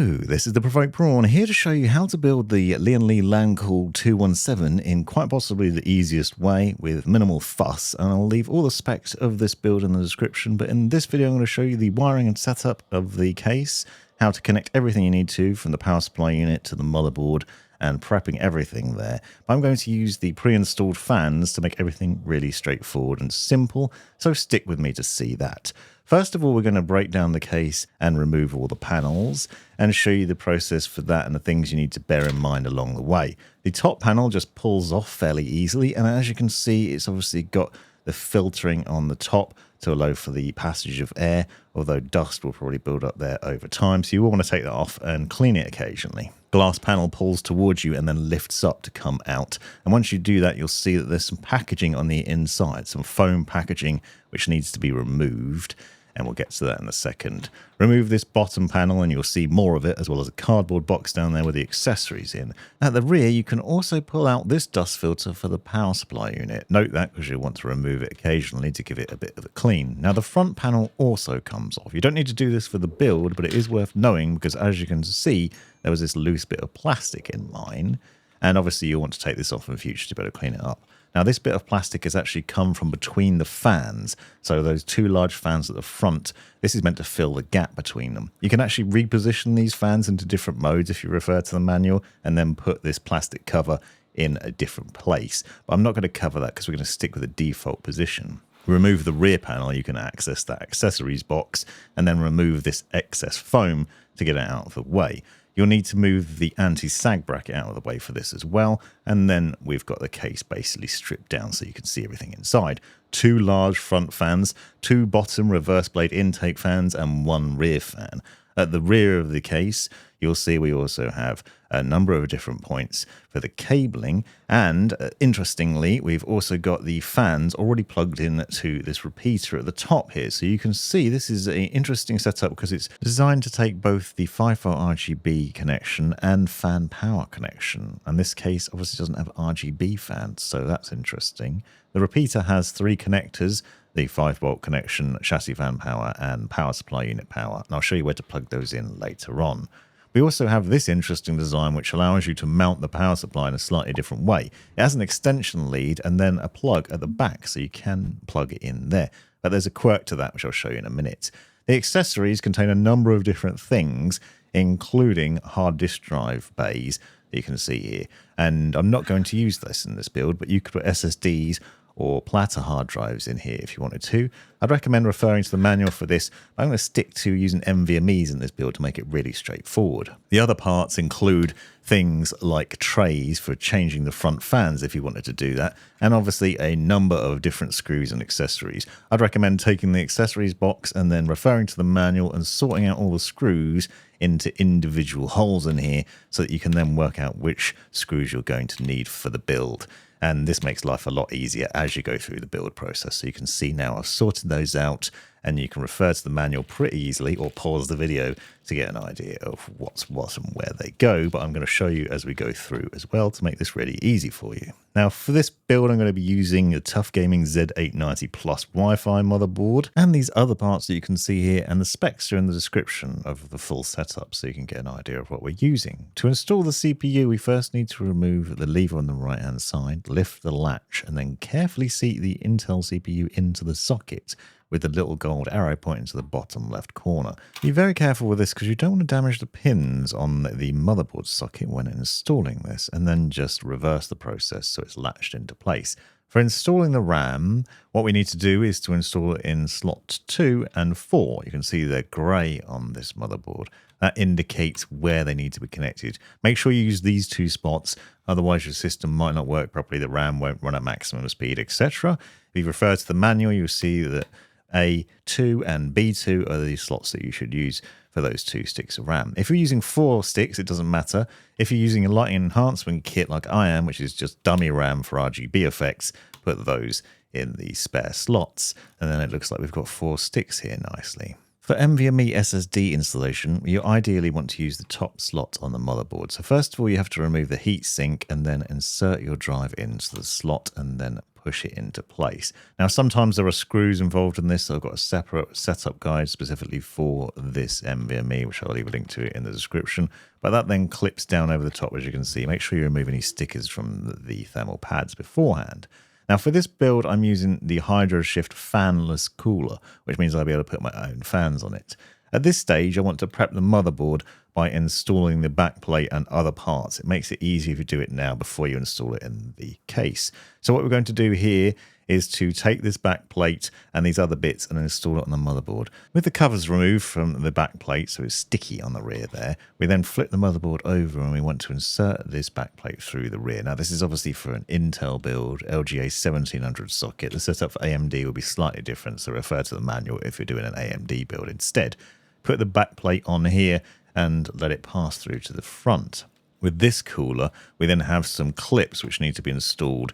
Hello, this is the Provoked Prawn here to show you how to build the Lian Li Lancool 217 in quite possibly the easiest way with minimal fuss, and I'll leave all the specs of this build in the description, but in this video I'm going to show you the wiring and setup of the case, how to connect everything you need to from the power supply unit to the motherboard, and prepping everything there. But I'm going to use the pre-installed fans to make everything really straightforward and simple, so stick with me to see that. First of all, we're going to break down the case and remove all the panels and show you the process for that and the things you need to bear in mind along the way. The top panel just pulls off fairly easily, and as you can see, it's obviously got the filtering on the top to allow for the passage of air, although dust will probably build up there over time, so you will want to take that off and clean it occasionally. Glass panel pulls towards you and then lifts up to come out, and once you do that you'll see that there's some packaging on the inside, some foam packaging which needs to be removed, and we'll get to that in a second. Remove this bottom panel and you'll see more of it, as well as a cardboard box down there with the accessories in. At the rear you can also pull out this dust filter for the power supply unit. Note that because you'll want to remove it occasionally to give it a bit of a clean. Now the front panel also comes off. You don't need to do this for the build, but it is worth knowing because as you can see there was this loose bit of plastic in mine, and obviously you'll want to take this off in the future to be able to clean it up. Now this bit of plastic has actually come from between the fans, so those two large fans at the front, this is meant to fill the gap between them. You can actually reposition these fans into different modes if you refer to the manual, and then put this plastic cover in a different place. But I'm not going to cover that because we're going to stick with the default position. Remove the rear panel, you can access that accessories box, and then remove this excess foam to get it out of the way. You'll need to move the anti-sag bracket out of the way for this as well, and then we've got the case basically stripped down so you can see everything inside. Two large front fans, two bottom reverse blade intake fans, and one rear fan. At the rear of the case, you'll see we also have a number of different points for the cabling, and interestingly, we've also got the fans already plugged in to this repeater at the top here. So you can see this is an interesting setup because it's designed to take both the 5-volt RGB connection and fan power connection. And this case obviously doesn't have RGB fans, so that's interesting. The repeater has three connectors: the 5-volt connection, chassis fan power, and power supply unit power. And I'll show you where to plug those in later on. We also have this interesting design which allows you to mount the power supply in a slightly different way. It has an extension lead and then a plug at the back, so you can plug it in there. But there's a quirk to that which I'll show you in a minute. The accessories contain a number of different things, including hard disk drive bays that you can see here. And I'm not going to use this in this build, but you could put SSDs or platter hard drives in here if you wanted to. I'd recommend referring to the manual for this. I'm going to stick to using NVMEs in this build to make it really straightforward. The other parts include things like trays for changing the front fans if you wanted to do that, and obviously a number of different screws and accessories. I'd recommend taking the accessories box and then referring to the manual and sorting out all the screws into individual holes in here so that you can then work out which screws you're going to need for the build. And this makes life a lot easier as you go through the build process. So you can see now I've sorted those out, and you can refer to the manual pretty easily or pause the video to get an idea of what's what and where they go. But I'm going to show you as we go through as well to make this really easy for you. Now for this build I'm going to be using a Tough Gaming Z890 Plus Wi-Fi motherboard and these other parts that you can see here, and the specs are in the description of the full setup so you can get an idea of what we're using. To install the CPU we first need to remove the lever on the right hand side, lift the latch, and then carefully seat the Intel CPU into the socket with the little gold arrow pointing to the bottom left corner. Be very careful with this because you don't want to damage the pins on the motherboard socket when installing this, and then just reverse the process so it's latched into place. For installing the RAM, what we need to do is to install it in slot 2 and 4. You can see they're grey on this motherboard. That indicates where they need to be connected. Make sure you use these two spots, otherwise your system might not work properly, the RAM won't run at maximum speed, etc. If you refer to the manual, you'll see that A2 and B2 are the slots that you should use for those 2 sticks of RAM. If you're using 4 sticks, it doesn't matter. If you're using a lighting enhancement kit like I am, which is just dummy RAM for RGB effects, put those in the spare slots, and then it looks like we've got 4 sticks here nicely. For NVMe SSD installation, you ideally want to use the top slot on the motherboard. So first of all, you have to remove the heatsink and then insert your drive into the slot and then push it into place. Now, sometimes there are screws involved in this, so I've got a separate setup guide specifically for this NVMe, which I'll leave a link to in the description. But that then clips down over the top, as you can see. Make sure you remove any stickers from the thermal pads beforehand. Now for this build, I'm using the HydroShift fanless cooler, which means I'll be able to put my own fans on it. At this stage, I want to prep the motherboard by installing the backplate and other parts. It makes it easy if you do it now before you install it in the case. So what we're going to do here is to take this backplate and these other bits and install it on the motherboard. With the covers removed from the backplate, so it's sticky on the rear there, we then flip the motherboard over and we want to insert this backplate through the rear. Now this is obviously for an Intel build, LGA 1700 socket. The setup for AMD will be slightly different, so refer to the manual if you're doing an AMD build instead. Put the backplate on here and let it pass through to the front. With this cooler, we then have some clips which need to be installed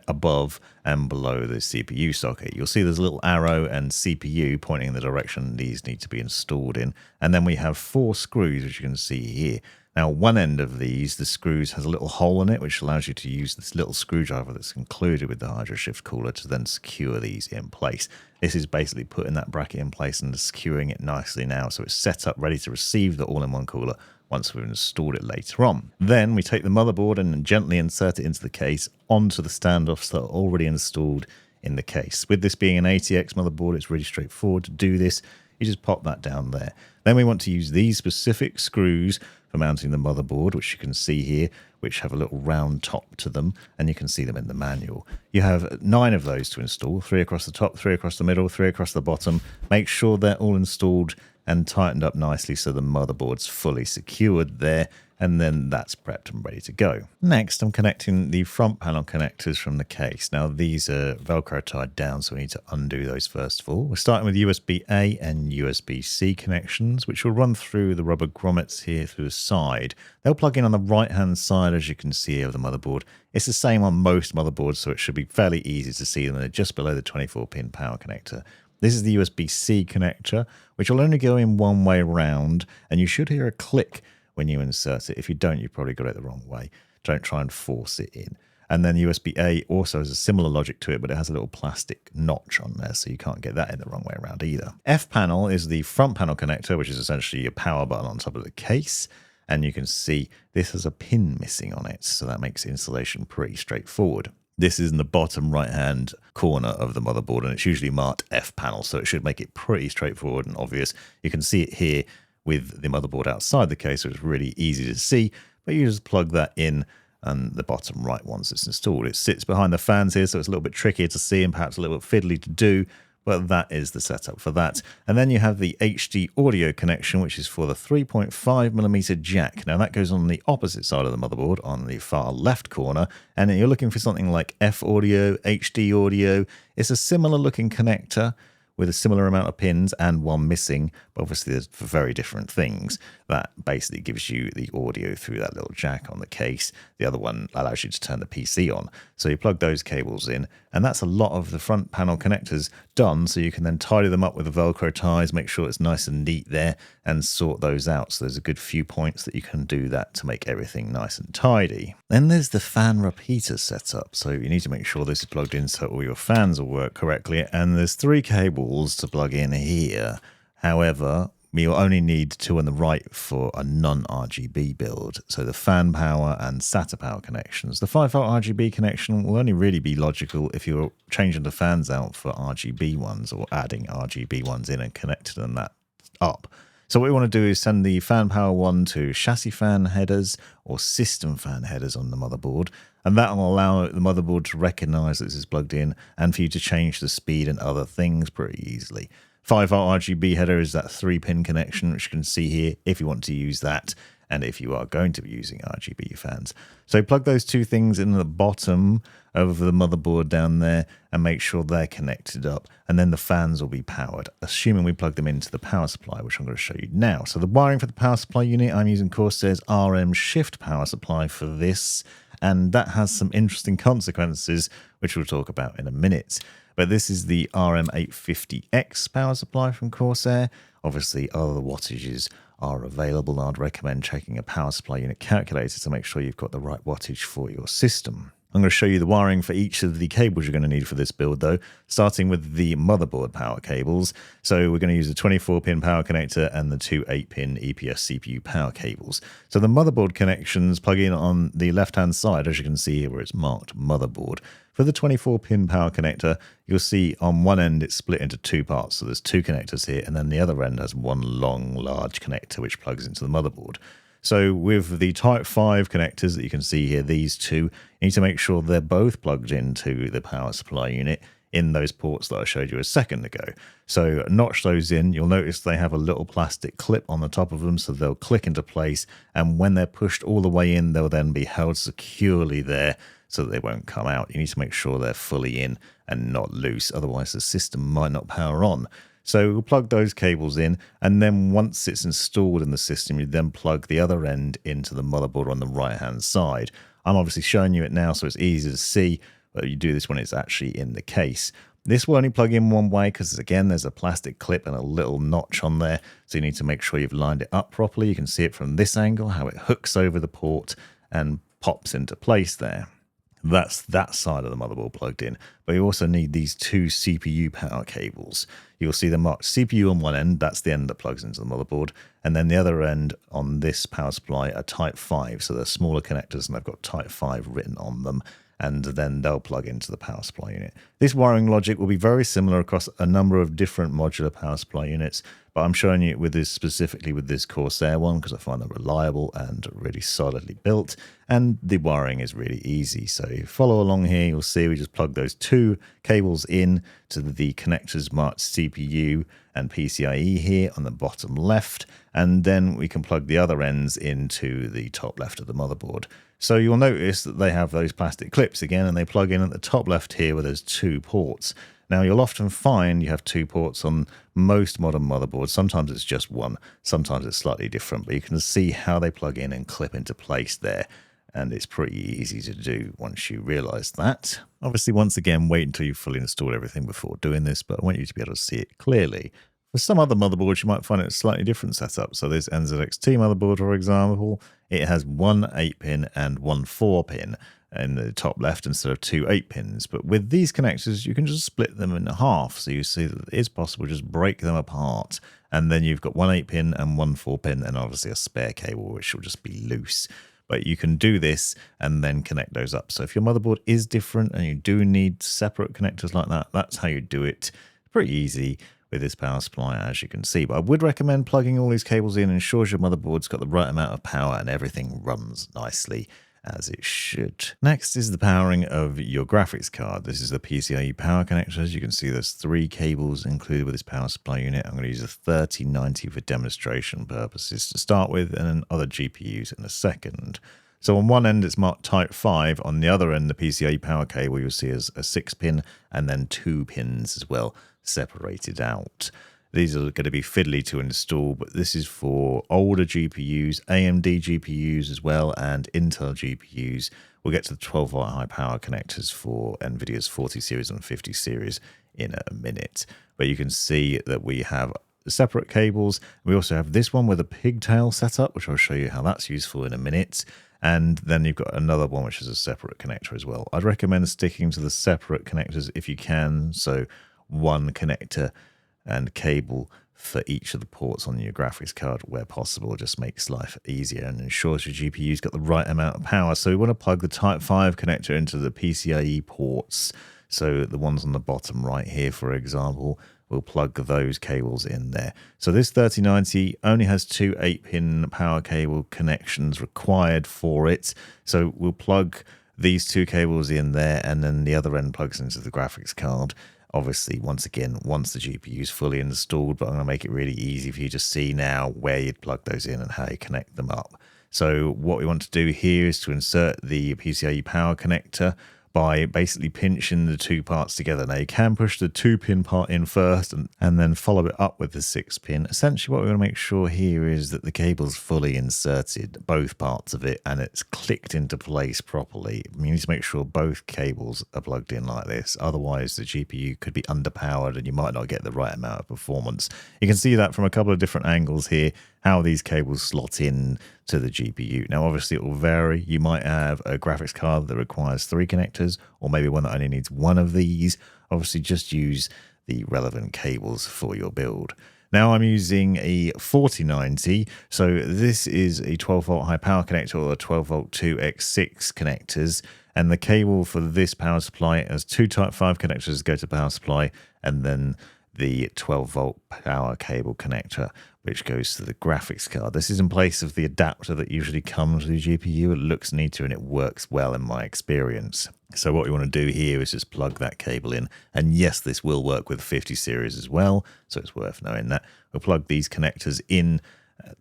above and below the CPU socket. You'll see there's a little arrow and CPU pointing in the direction these need to be installed in. And then we have 4 screws, which you can see here. Now, one end of these, the screws, has a little hole in it, which allows you to use this little screwdriver that's included with the HydroShift cooler to then secure these in place. This is basically putting that bracket in place and securing it nicely now, so it's set up ready to receive the all-in-one cooler once we've installed it later on. Then we take the motherboard and gently insert it into the case onto the standoffs that are already installed in the case. With this being an ATX motherboard, it's really straightforward to do this. You just pop that down there. Then we want to use these specific screws for mounting the motherboard, which you can see here, which have a little round top to them, and you can see them in the manual. You have 9 of those to install, 3 across the top, 3 across the middle, 3 across the bottom. Make sure they're all installed and tightened up nicely so the motherboard's fully secured there, and then that's prepped and ready to go. Next, I'm connecting the front panel connectors from the case. Now, these are Velcro tied down, so we need to undo those first of all. We're starting with USB-A and USB-C connections, which will run through the rubber grommets here through the side. They'll plug in on the right-hand side, as you can see here of the motherboard. It's the same on most motherboards, so it should be fairly easy to see them. They're just below the 24-pin power connector. This is the USB-C connector, which will only go in one way round, and you should hear a click when you insert it. If you don't, you've probably got it the wrong way. Don't try and force it in. And then USB-A also has a similar logic to it, but it has a little plastic notch on there, so you can't get that in the wrong way around either. F-panel is the front panel connector, which is essentially your power button on top of the case. And you can see this has a pin missing on it, so that makes installation pretty straightforward. This is in the bottom right-hand corner of the motherboard, and it's usually marked F-panel, so it should make it pretty straightforward and obvious. You can see it here with the motherboard outside the case, so it's really easy to see, but you just plug that in and the bottom right once it's installed. It sits behind the fans here, so it's a little bit trickier to see and perhaps a little bit fiddly to do, but that is the setup for that. And then you have the HD audio connection, which is for the 3.5mm jack. Now that goes on the opposite side of the motherboard, on the far left corner, and you're looking for something like F audio, HD audio. It's a similar looking connector with a similar amount of pins and one missing, but obviously there's for very different things. That basically gives you the audio through that little jack on the case. The other one allows you to turn the PC on. So you plug those cables in, and that's a lot of the front panel connectors done, so you can then tidy them up with the Velcro ties, make sure it's nice and neat there, and sort those out. So there's a good few points that you can do that to make everything nice and tidy. Then there's the fan repeater setup. So you need to make sure this is plugged in so all your fans will work correctly, and there's 3 cables to plug in here. However, we'll only need 2 on the right for a non-RGB build, so the fan power and SATA power connections. The 5-volt RGB connection will only really be logical if you're changing the fans out for RGB ones or adding RGB ones in and connecting that up. So what we want to do is send the fan power one to chassis fan headers or system fan headers on the motherboard, and that will allow the motherboard to recognize that this is plugged in and for you to change the speed and other things pretty easily. 5-volt RGB header is that 3-pin connection, which you can see here if you want to use that and if you are going to be using RGB fans. So plug those 2 things in the bottom of the motherboard down there and make sure they're connected up, and then the fans will be powered, assuming we plug them into the power supply, which I'm going to show you now. So the wiring for the power supply unit, I'm using Corsair's RM Shift power supply for this, and that has some interesting consequences, which we'll talk about in a minute. But this is the RM850X power supply from Corsair. Obviously, other wattages are available. I'd recommend checking a power supply unit calculator to make sure you've got the right wattage for your system. I'm going to show you the wiring for each of the cables you're going to need for this build though, starting with the motherboard power cables. So we're going to use a 24-pin power connector and the two 8-pin EPS CPU power cables. So the motherboard connections plug in on the left-hand side, as you can see here where it's marked motherboard. For the 24-pin power connector, you'll see on one end it's split into two parts. So there's two connectors here, and then the other end has one long, large connector which plugs into the motherboard. So with the Type 5 connectors that you can see here, these two, you need to make sure they're both plugged into the power supply unit in those ports that I showed you a second ago. So notch those in. You'll notice they have a little plastic clip on the top of them, so they'll click into place. And when they're pushed all the way in, they'll then be held securely there so that they won't come out. You need to make sure they're fully in and not loose. Otherwise, the system might not power on. So we'll plug those cables in, and then once it's installed in the system, you then plug the other end into the motherboard on the right-hand side. I'm obviously showing you it now, so it's easy to see, but you do this when it's actually in the case. This will only plug in one way because, again, there's a plastic clip and a little notch on there, so you need to make sure you've lined it up properly. You can see it from this angle, how it hooks over the port and pops into place there. That's that side of the motherboard plugged in, but you also need these two CPU power cables. You'll see them marked CPU on one end, that's the end that plugs into the motherboard, and then the other end on this power supply are Type 5, so they're smaller connectors and they've got Type 5 written on them, and then they'll plug into the power supply unit. This wiring logic will be very similar across a number of different modular power supply units, but I'm showing you with this specifically with this Corsair one because I find them reliable and really solidly built, and the wiring is really easy. So if you follow along here, you'll see we just plug those two cables in to the connectors marked CPU and PCIe here on the bottom left, and then we can plug the other ends into the top left of the motherboard. So you'll notice that they have those plastic clips again, and they plug in at the top left here where there's two ports. Now, you'll often find you have two ports on most modern motherboards. Sometimes it's just one, sometimes it's slightly different, but you can see how they plug in and clip into place there. And it's pretty easy to do once you realize that. Obviously, once again, wait until you've fully installed everything before doing this, but I want you to be able to see it clearly. For some other motherboards, you might find it a slightly different setup. So this NZXT motherboard, for example, it has one 8-pin and one 4-pin in the top left instead of two 8-pins. But with these connectors, you can just split them in half. So you see that it is possible to just break them apart. And then you've got one 8-pin and one 4-pin, and obviously a spare cable, which will just be loose. But you can do this and then connect those up. So if your motherboard is different and you do need separate connectors like that, that's how you do it. Pretty easy with this power supply, as you can see. But I would recommend plugging all these cables in, ensures your motherboard's got the right amount of power and everything runs nicely as it should. Next is the powering of your graphics card. This is the PCIe power connector. As you can see, there's 3 cables included with this power supply unit. I'm going to use a 3090 for demonstration purposes to start with, and then other GPUs in a second. So on one end, it's marked Type 5. On the other end, the PCIe power cable you'll see is a 6-pin and then 2 pins as well, separated out. These are going to be fiddly to install, but this is for older GPUs, AMD GPUs as well, and Intel GPUs. We'll get to the 12-watt high power connectors for NVIDIA's 40 series and 50 series in a minute. But you can see that we have separate cables. We also have this one with a pigtail setup, which I'll show you how that's useful in a minute. And then you've got another one which is a separate connector as well. I'd recommend sticking to the separate connectors if you can. So one connector and cable for each of the ports on your graphics card where possible. Just makes life easier and ensures your GPU's got the right amount of power. So we want to plug the Type 5 connector into the PCIe ports. So the ones on the bottom right here, for example, we'll plug those cables in there. So this 3090 only has 2 8-pin power cable connections required for it. So we'll plug these 2 cables in there, and then the other end plugs into the graphics card. Obviously, once again, once the GPU is fully installed, but I'm going to make it really easy for you to see now where you'd plug those in and how you connect them up. So what we want to do here is to insert the PCIe power connector by basically pinching the two parts together. Now you can push the 2-pin part in first and then follow it up with the 6-pin. Essentially what we want to make sure here is that the cable's fully inserted, both parts of it, and it's clicked into place properly. You need to make sure both cables are plugged in like this, otherwise the GPU could be underpowered and you might not get the right amount of performance. You can see that from a couple of different angles here, how these cables slot in to the GPU. Now, obviously, it will vary. You might have a graphics card that requires 3 connectors, or maybe one that only needs 1 of these. Obviously, just use the relevant cables for your build. Now, I'm using a 4090, so this is a 12-volt high power connector or a 12-volt 2x6 connectors, and the cable for this power supply has 2 Type 5 connectors to go to power supply, and then the 12-volt power cable connector, which goes to the graphics card. This is in place of the adapter that usually comes with the GPU. It looks neater and it works well in my experience. So what we want to do here is just plug that cable in. And yes, this will work with 50 series as well, so it's worth knowing that. We'll plug these connectors in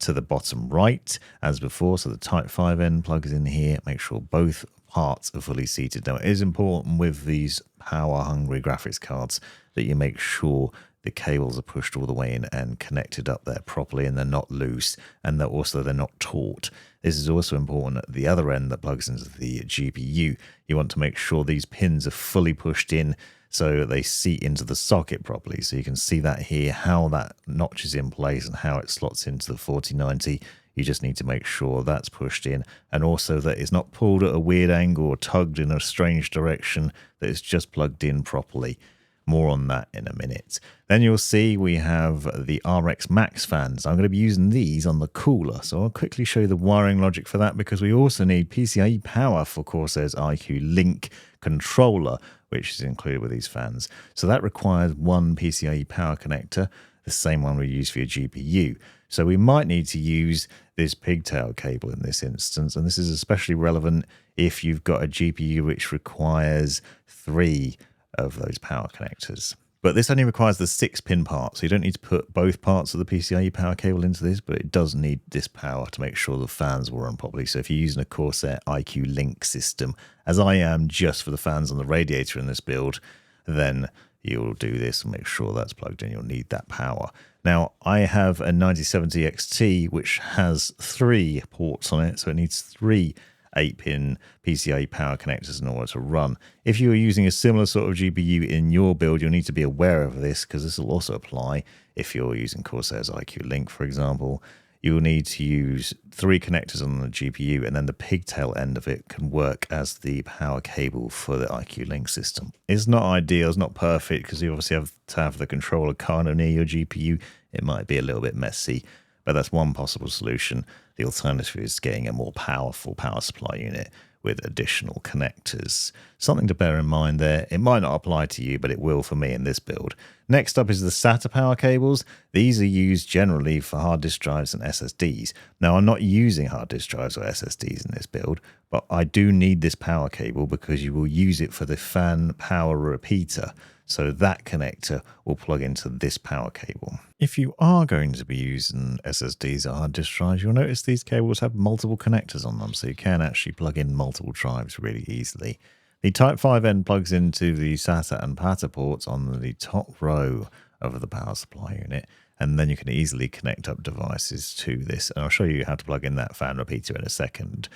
to the bottom right as before. So the Type 5 end plugs in here. Make sure both parts are fully seated. Now, it is important with these power-hungry graphics cards that you make sure the cables are pushed all the way in and connected up there properly, and they're not loose, and that also they're not taut. This is also important at the other end that plugs into the GPU. You want to make sure these pins are fully pushed in so they seat into the socket properly. So you can see that here, how that notch is in place and how it slots into the 4090. You just need to make sure that's pushed in, and also that it's not pulled at a weird angle or tugged in a strange direction, that it's just plugged in properly. More on that in a minute. Then you'll see we have the RX Max fans. I'm going to be using these on the cooler, so I'll quickly show you the wiring logic for that, because we also need PCIe power for Corsair's IQ Link controller, which is included with these fans. So that requires 1 PCIe power connector, the same one we use for your GPU. So we might need to use this pigtail cable in this instance, and this is especially relevant if you've got a GPU which requires 3 of those power connectors. But this only requires the 6-pin part, so you don't need to put both parts of the PCIe power cable into this, but it does need this power to make sure the fans will run properly. So if you're using a Corsair IQ Link system, as I am just for the fans on the radiator in this build, then you'll do this and make sure that's plugged in. You'll need that power. Now, I have a 9070 XT, which has 3 ports on it, so it needs 3 8-pin PCIe power connectors in order to run. If you are using a similar sort of GPU in your build, you'll need to be aware of this, because this will also apply if you're using Corsair's IQ Link, for example. You will need to use 3 connectors on the GPU, and then the pigtail end of it can work as the power cable for the IQ Link system. It's not ideal, it's not perfect, because you obviously have to have the controller Cano near your GPU. It might be a little bit messy, but that's one possible solution. The alternative is getting a more powerful power supply unit with additional connectors. Something to bear in mind there. It might not apply to you, but it will for me in this build. Next up is the SATA power cables. These are used generally for hard disk drives and SSDs. Now, I'm not using hard disk drives or SSDs in this build, but I do need this power cable because you will use it for the fan power repeater. So that connector will plug into this power cable. If you are going to be using SSDs or hard disk drives, you'll notice these cables have multiple connectors on them, so you can actually plug in multiple drives really easily. The Type 5 end plugs into the SATA and PATA ports on the top row of the power supply unit, and then you can easily connect up devices to this. And I'll show you how to plug in that fan repeater in a second.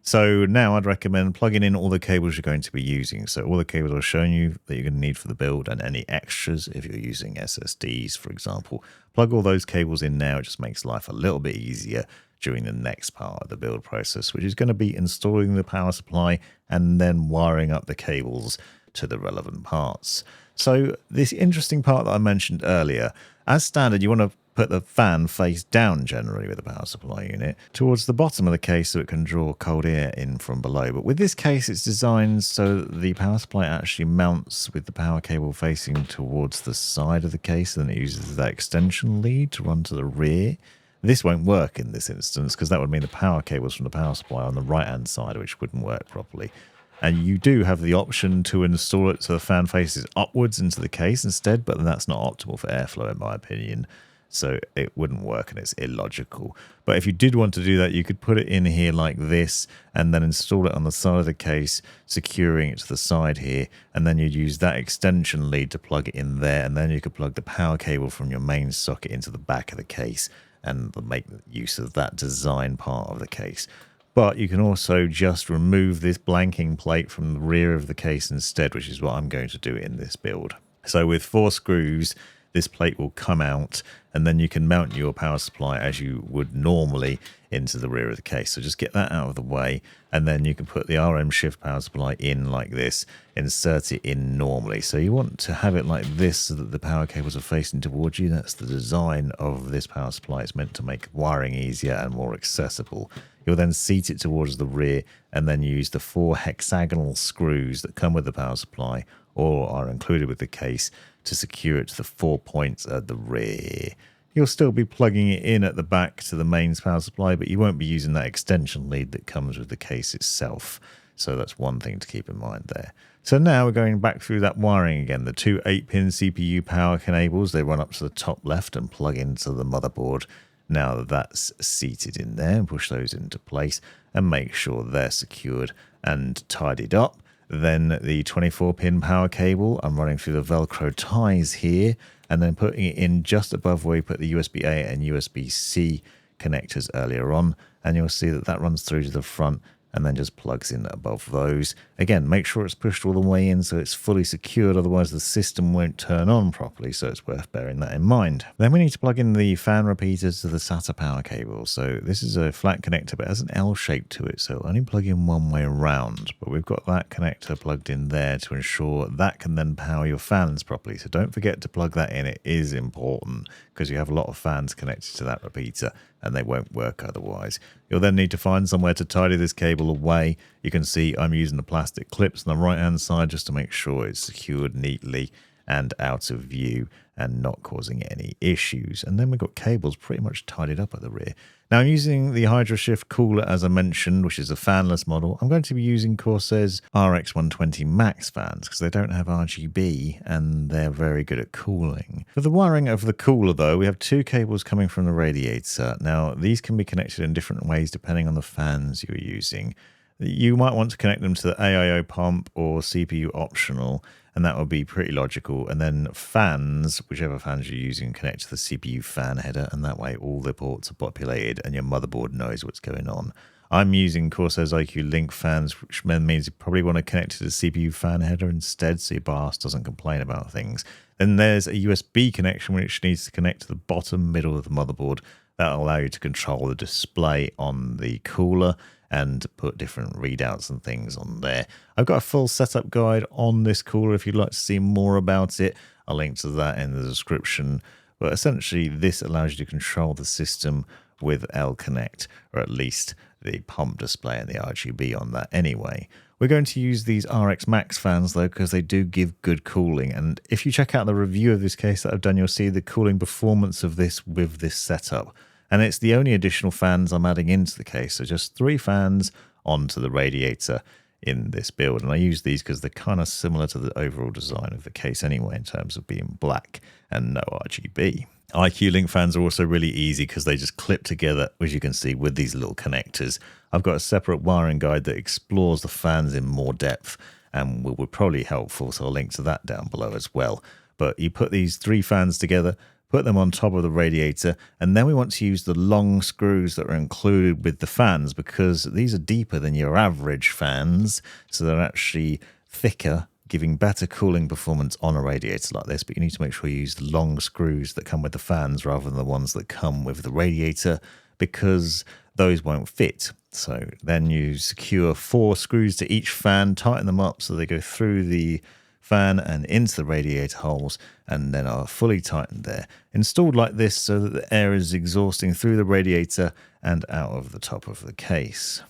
So now I'd recommend plugging in all the cables you're going to be using. So all the cables I've shown you that you're going to need for the build, and any extras if you're using SSDs, for example. Plug all those cables in now. It just makes life a little bit easier during the next part of the build process, which is going to be installing the power supply and then wiring up the cables to the relevant parts. So this interesting part that I mentioned earlier, as standard, you want to put the fan face down generally with the power supply unit towards the bottom of the case so it can draw cold air in from below. But with this case, it's designed so that the power supply actually mounts with the power cable facing towards the side of the case, and it uses that extension lead to run to the rear. This won't work in this instance because that would mean the power cables from the power supply on the right hand side, which wouldn't work properly. And you do have the option to install it so the fan faces upwards into the case instead, but that's not optimal for airflow in my opinion. so it wouldn't work and it's illogical. But if you did want to do that, you could put it in here like this and then install it on the side of the case, securing it to the side here, and then you'd use that extension lead to plug it in there, and then you could plug the power cable from your main socket into the back of the case and make use of that design part of the case. But you can also just remove this blanking plate from the rear of the case instead, which is what I'm going to do in this build. So with 4 screws, this plate will come out, and then you can mount your power supply as you would normally into the rear of the case. So just get that out of the way, and then you can put the RM shift power supply in like this, insert it in normally. So you want to have it like this so that the power cables are facing towards you. That's the design of this power supply. It's meant to make wiring easier and more accessible. You'll then seat it towards the rear and then use the 4 hexagonal screws that come with the power supply or are included with the case to secure it to the 4 points at the rear. You'll still be plugging it in at the back to the mains power supply, but you won't be using that extension lead that comes with the case itself. So that's one thing to keep in mind there. So now we're going back through that wiring again. The 2 8-pin CPU power cables, they run up to the top left and plug into the motherboard. Now that that's seated in there, push those into place and make sure they're secured and tidied up. Then the 24-pin power cable, I'm running through the Velcro ties here and then putting it in just above where you put the USB-A and USB-C connectors earlier on. And you'll see that that runs through to the front and then just plugs in above those. Again, make sure it's pushed all the way in so it's fully secured, otherwise the system won't turn on properly, so it's worth bearing that in mind. Then we need to plug in the fan repeaters to the SATA power cable. So this is a flat connector, but it has an L shape to it, so it'll only plug in one way around. But we've got that connector plugged in there to ensure that can then power your fans properly. So don't forget to plug that in, it is important, because you have a lot of fans connected to that repeater and they won't work otherwise. You'll then need to find somewhere to tidy this cable away. You can see I'm using the plastic clips on the right hand side just to make sure it's secured neatly and out of view and not causing any issues. And then we've got cables pretty much tidied up at the rear. Now I'm using the Hydro Shift cooler as I mentioned, which is a fanless model. I'm going to be using Corsair's RX120 Max fans because they don't have RGB and they're very good at cooling. For the wiring of the cooler though, we have 2 cables coming from the radiator. Now these can be connected in different ways depending on the fans you're using. You might want to connect them to the AIO pump or CPU optional, and that would be pretty logical. And then fans, whichever fans you're using, connect to the CPU fan header, and that way all the ports are populated and your motherboard knows what's going on. I'm using Corsair's IQ Link fans, which means you probably want to connect to the CPU fan header instead so your BIOS doesn't complain about things. Then there's a USB connection which needs to connect to the bottom middle of the motherboard. That'll allow you to control the display on the cooler and put different readouts and things on there. I've got a full setup guide on this cooler if you'd like to see more about it. I'll link to that in the description. But essentially this allows you to control the system with L-Connect, or at least the pump display and the RGB on that anyway. We're going to use these RX Max fans though because they do give good cooling, and if you check out the review of this case that I've done, you'll see the cooling performance of this with this setup. And it's the only additional fans I'm adding into the case, so just 3 fans onto the radiator in this build. And I use these because they're kind of similar to the overall design of the case anyway in terms of being black and no RGB. IQ Link fans are also really easy because they just clip together, as you can see, with these little connectors. I've got a separate wiring guide that explores the fans in more depth and will be probably helpful, so I'll link to that down below as well. But you put these 3 fans together, put them on top of the radiator, and then we want to use the long screws that are included with the fans because these are deeper than your average fans, so they're actually thicker, giving better cooling performance on a radiator like this. But you need to make sure you use the long screws that come with the fans rather than the ones that come with the radiator because those won't fit. So then you secure 4 screws to each fan, tighten them up so they go through the fan and into the radiator holes and then are fully tightened there. Installed like this so that the air is exhausting through the radiator and out of the top of the case.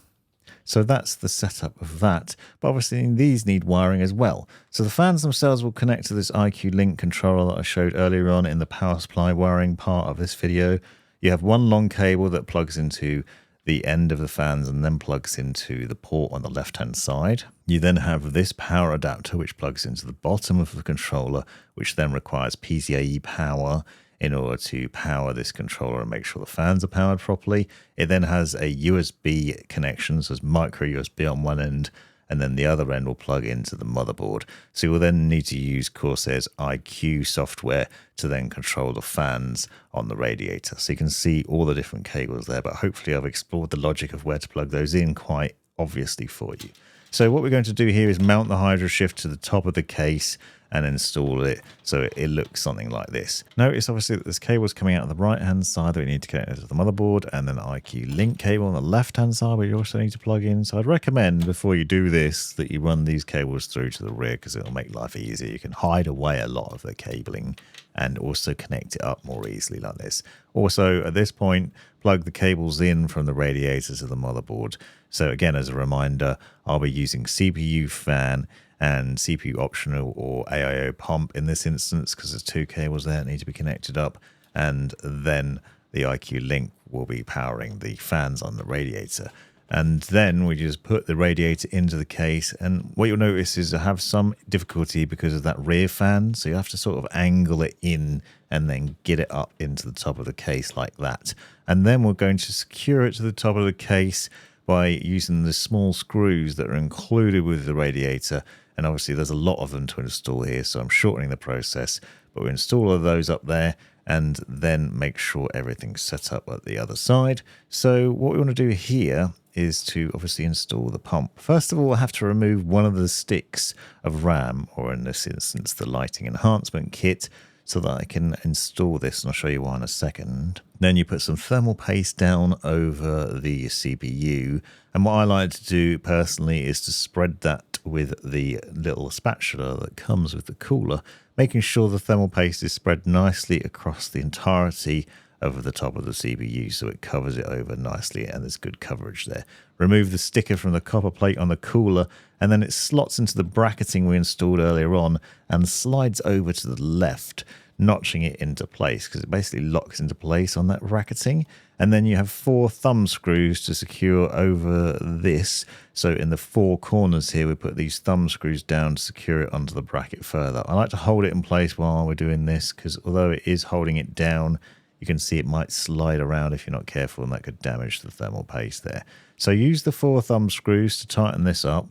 So that's the setup of that, but obviously these need wiring as well. So the fans themselves will connect to this IQ Link controller that I showed earlier on in the power supply wiring part of this video. You have one long cable that plugs into the end of the fans and then plugs into the port on the left hand side. You then have this power adapter which plugs into the bottom of the controller, which then requires PCIe power in order to power this controller and make sure the fans are powered properly. It then has a USB connection, so it's micro USB on one end, and then the other end will plug into the motherboard. So you'll then need to use Corsair's IQ software to then control the fans on the radiator. So you can see all the different cables there, but hopefully I've explored the logic of where to plug those in quite obviously for you. So what we're going to do here is mount the Hydro Shift to the top of the case and install it so it looks something like this. Notice obviously that this cable is coming out of the right hand side that we need to connect it to the motherboard, and then the IQ link cable on the left hand side we also need to plug in. So I'd recommend before you do this that you run these cables through to the rear, because it'll make life easier. You can hide away a lot of the cabling and also connect it up more easily like this. Also at this point, plug the cables in from the radiator to the motherboard. So again, as a reminder, I'll be using CPU fan and CPU optional or AIO pump in this instance, because there's two cables there that need to be connected up, and then the IQ link will be powering the fans on the radiator. And then we just put the radiator into the case, and what you'll notice is I have some difficulty because of that rear fan, so you have to sort of angle it in and then get it up into the top of the case like that. And then we're going to secure it to the top of the case by using the small screws that are included with the radiator. And obviously there's a lot of them to install here, so I'm shortening the process, but we install all of those up there and then make sure everything's set up at the other side. So what we want to do here is to obviously install the pump. First of all, I have to remove one of the sticks of RAM, or in this instance the lighting enhancement kit, so that I can install this, and I'll show you why in a second. Then you put some thermal paste down over the CPU, and what I like to do personally is to spread that with the little spatula that comes with the cooler, making sure the thermal paste is spread nicely across the entirety over the top of the CPU, so it covers it over nicely and there's good coverage there. Remove the sticker from the copper plate on the cooler, and then it slots into the bracketing we installed earlier on and slides over to the left, notching it into place, because it basically locks into place on that bracketing. And then you have 4 thumb screws to secure over this. So in the 4 corners here, we put these thumb screws down to secure it onto the bracket further. I like to hold it in place while we're doing this, because although it is holding it down, you can see it might slide around if you're not careful, and that could damage the thermal paste there. So use the 4 thumb screws to tighten this up.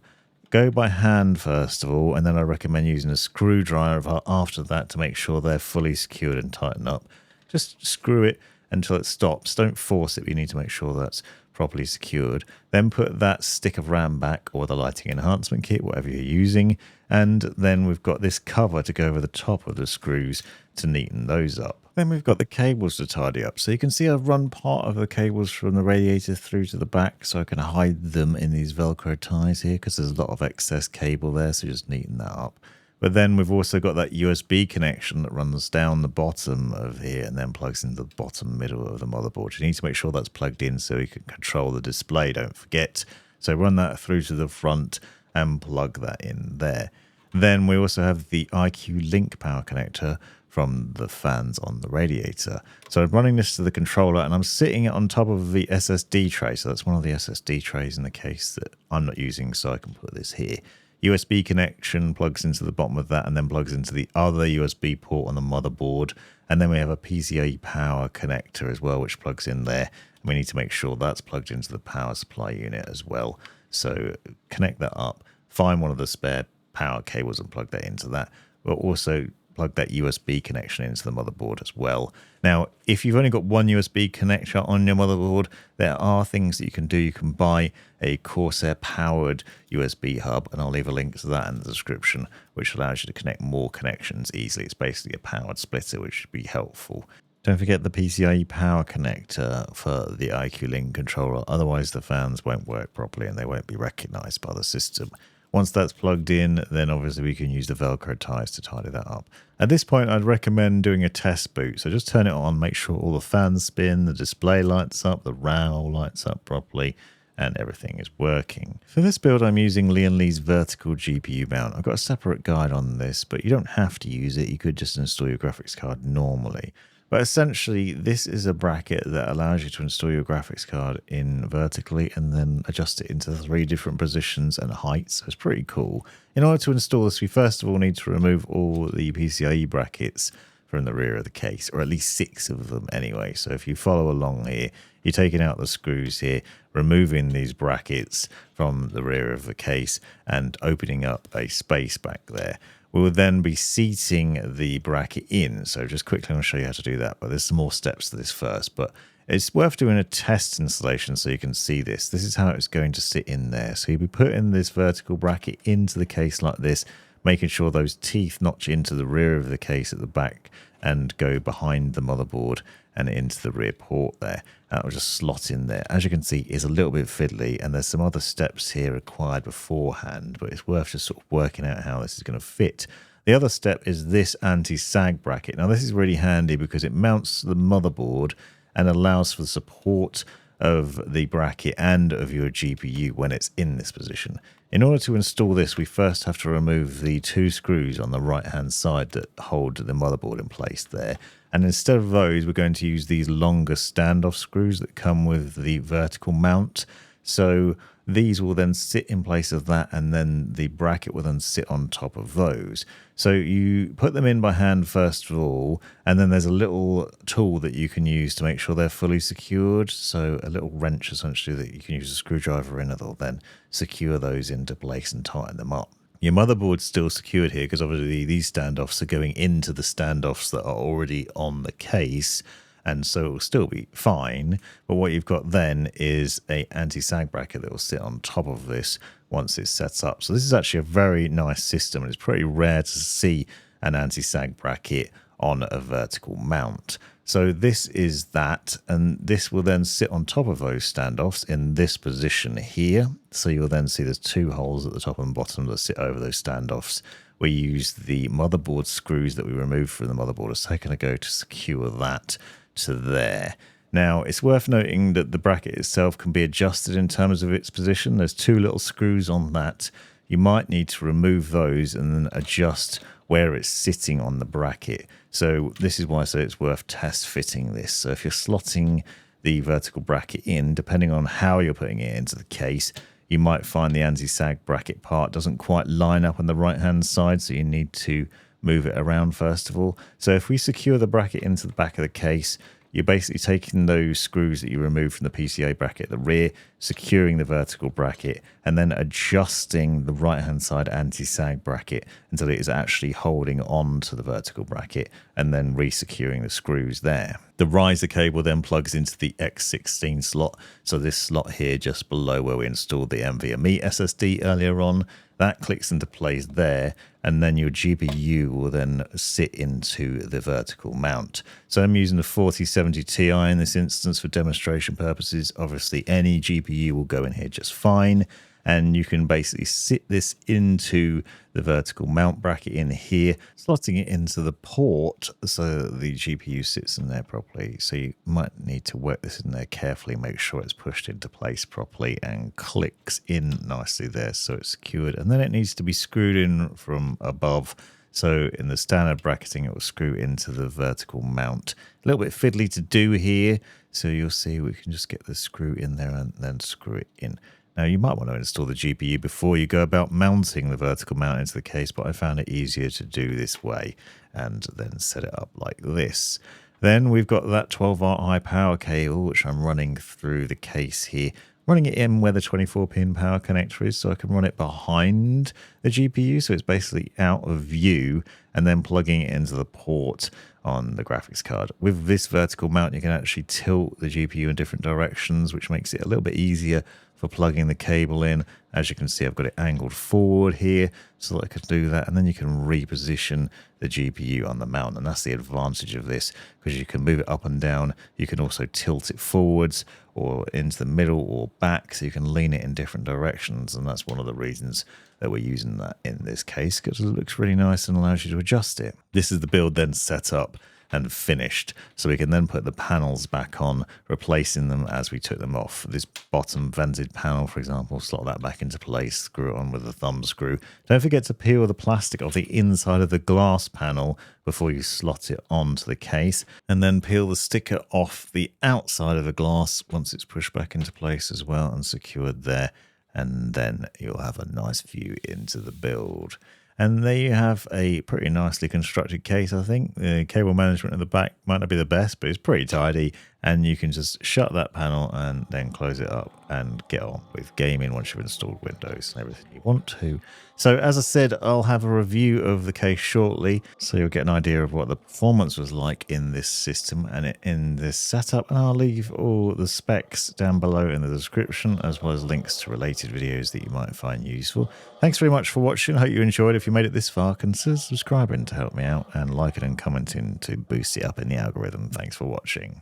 Go by hand first of all, and then I recommend using a screwdriver after that to make sure they're fully secured and tightened up. Just screw it until it stops. Don't force it, but you need to make sure that's properly secured. Then put that stick of RAM back, or the lighting enhancement kit, whatever you're using, and then we've got this cover to go over the top of the screws to neaten those up. Then we've got the cables to tidy up. So you can see I've run part of the cables from the radiator through to the back, so I can hide them in these Velcro ties here, because there's a lot of excess cable there, so just neaten that up. But then we've also got that USB connection that runs down the bottom of here and then plugs into the bottom middle of the motherboard. You need to make sure that's plugged in so you can control the display, don't forget. So run that through to the front and plug that in there. Then we also have the IQ Link power connector from the fans on the radiator. So I'm running this to the controller, and I'm sitting on top of the SSD tray. So that's one of the SSD trays in the case that I'm not using, so I can put this here. USB connection plugs into the bottom of that and then plugs into the other USB port on the motherboard. And then we have a PCIe power connector as well, which plugs in there. And we need to make sure that's plugged into the power supply unit as well. So connect that up, find one of the spare power cables and plug that into that. We'll also plug that USB connection into the motherboard as well. Now, if you've only got one USB connector on your motherboard, there are things that you can do. You can buy a Corsair powered USB hub, and I'll leave a link to that in the description, which allows you to connect more connections easily. It's basically a powered splitter, which should be helpful. Don't forget the PCIe power connector for the IQ Link controller, otherwise the fans won't work properly and they won't be recognized by the system. Once that's plugged in, then obviously we can use the Velcro ties to tidy that up. At this point, I'd recommend doing a test boot. So just turn it on, make sure all the fans spin, the display lights up, the RAW lights up properly, and everything is working. For this build, I'm using Lian Li's vertical GPU mount. I've got a separate guide on this, but you don't have to use it. You could just install your graphics card normally. But essentially, this is a bracket that allows you to install your graphics card in vertically and then adjust it into 3 different positions and heights. So it's pretty cool. In order to install this, we first of all need to remove all the PCIe brackets from the rear of the case, or at least 6 of them anyway. So if you follow along here, you're taking out the screws here, removing these brackets from the rear of the case and opening up a space back there. We will then be seating the bracket in. So just quickly, I'm going to show you how to do that, but there's some more steps to this first. But it's worth doing a test installation so you can see this. This is how it's going to sit in there. So you'll be putting this vertical bracket into the case like this, making sure those teeth notch into the rear of the case at the back and go behind the motherboard and into the rear port there. That will just slot in there. As you can see, it's a little bit fiddly, and there's some other steps here required beforehand, but it's worth just sort of working out how this is going to fit. The other step is this anti-sag bracket. Now, this is really handy because it mounts to the motherboard and allows for the support of the bracket and of your GPU when it's in this position. In order to install this, we first have to remove the 2 screws on the right hand side that hold the motherboard in place there. And instead of those, we're going to use these longer standoff screws that come with the vertical mount. So these will then sit in place of that, and then the bracket will then sit on top of those. So you put them in by hand first of all, and then there's a little tool that you can use to make sure they're fully secured. So a little wrench essentially that you can use a screwdriver in, that'll then secure those into place and tighten them up. Your motherboard's still secured here because obviously these standoffs are going into the standoffs that are already on the case, and so it will still be fine. But what you've got then is a anti-sag bracket that will sit on top of this once it's set up. So this is actually a very nice system, and it's pretty rare to see an anti-sag bracket on a vertical mount. So this is that, and this will then sit on top of those standoffs in this position here. So you'll then see there's 2 holes at the top and bottom that sit over those standoffs. We use the motherboard screws that we removed from the motherboard a second ago to secure that to there. Now, it's worth noting that the bracket itself can be adjusted in terms of its position. There's 2 little screws on that. You might need to remove those and then adjust where it's sitting on the bracket. So this is why I say it's worth test fitting this. So if you're slotting the vertical bracket in, depending on how you're putting it into the case, you might find the anti-sag bracket part doesn't quite line up on the right hand side, so you need to move it around first of all. So if we secure the bracket into the back of the case, you're basically taking those screws that you removed from the PCA bracket at the rear, securing the vertical bracket, and then adjusting the right-hand side anti-sag bracket until it is actually holding on to the vertical bracket, and then re-securing the screws there. The riser cable then plugs into the X16 slot, so this slot here just below where we installed the NVMe SSD earlier on, that clicks into place there, and then your GPU will then sit into the vertical mount. So I'm using the 4070 Ti in this instance for demonstration purposes. Obviously, any GPU will go in here just fine, and you can basically sit this into the vertical mount bracket in here, slotting it into the port so that the GPU sits in there properly. So you might need to work this in there carefully, make sure it's pushed into place properly and clicks in nicely there so it's secured. And then it needs to be screwed in from above. So in the standard bracketing, it will screw into the vertical mount. A little bit fiddly to do here. So you'll see we can just get the screw in there and then screw it in. Now, you might want to install the GPU before you go about mounting the vertical mount into the case, but I found it easier to do this way and then set it up like this. Then we've got that 12-volt high power cable, which I'm running through the case here, running it in where the 24-pin power connector is, so I can run it behind the GPU, so it's basically out of view, and then plugging it into the port on the graphics card. With this vertical mount, you can actually tilt the GPU in different directions, which makes it a little bit easier for plugging the cable in. As you can see, I've got it angled forward here so that I can do that, and then you can reposition the GPU on the mount, and that's the advantage of this, because you can move it up and down. You can also tilt it forwards or into the middle or back, so you can lean it in different directions, and that's one of the reasons that we're using that in this case, because it looks really nice and allows you to adjust it. This is the build then set up and finished, so we can then put the panels back on, replacing them as we took them off. This bottom vented panel, for example, slot that back into place, screw it on with a thumb screw. Don't forget to peel the plastic off the inside of the glass panel before you slot it onto the case, and then peel the sticker off the outside of the glass once it's pushed back into place as well and secured there, and then you'll have a nice view into the build. And there you have a pretty nicely constructed case, I think. The cable management at the back might not be the best, but it's pretty tidy. And you can just shut that panel and then close it up and get on with gaming once you've installed Windows and everything you want to. So as I said, I'll have a review of the case shortly, so you'll get an idea of what the performance was like in this system and in this setup. And I'll leave all the specs down below in the description, as well as links to related videos that you might find useful. Thanks very much for watching. I hope you enjoyed. If you made it this far, consider subscribing to help me out, and liking and commenting to boost it up in the algorithm. Thanks for watching.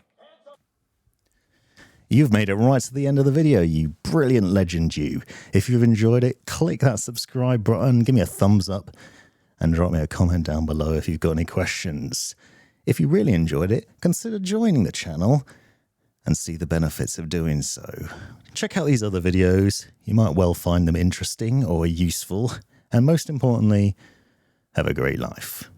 You've made it right to the end of the video, you brilliant legend you. If you've enjoyed it, click that subscribe button, give me a thumbs up, and drop me a comment down below if you've got any questions. If you really enjoyed it, consider joining the channel and see the benefits of doing so. Check out these other videos, you might well find them interesting or useful, and most importantly, have a great life.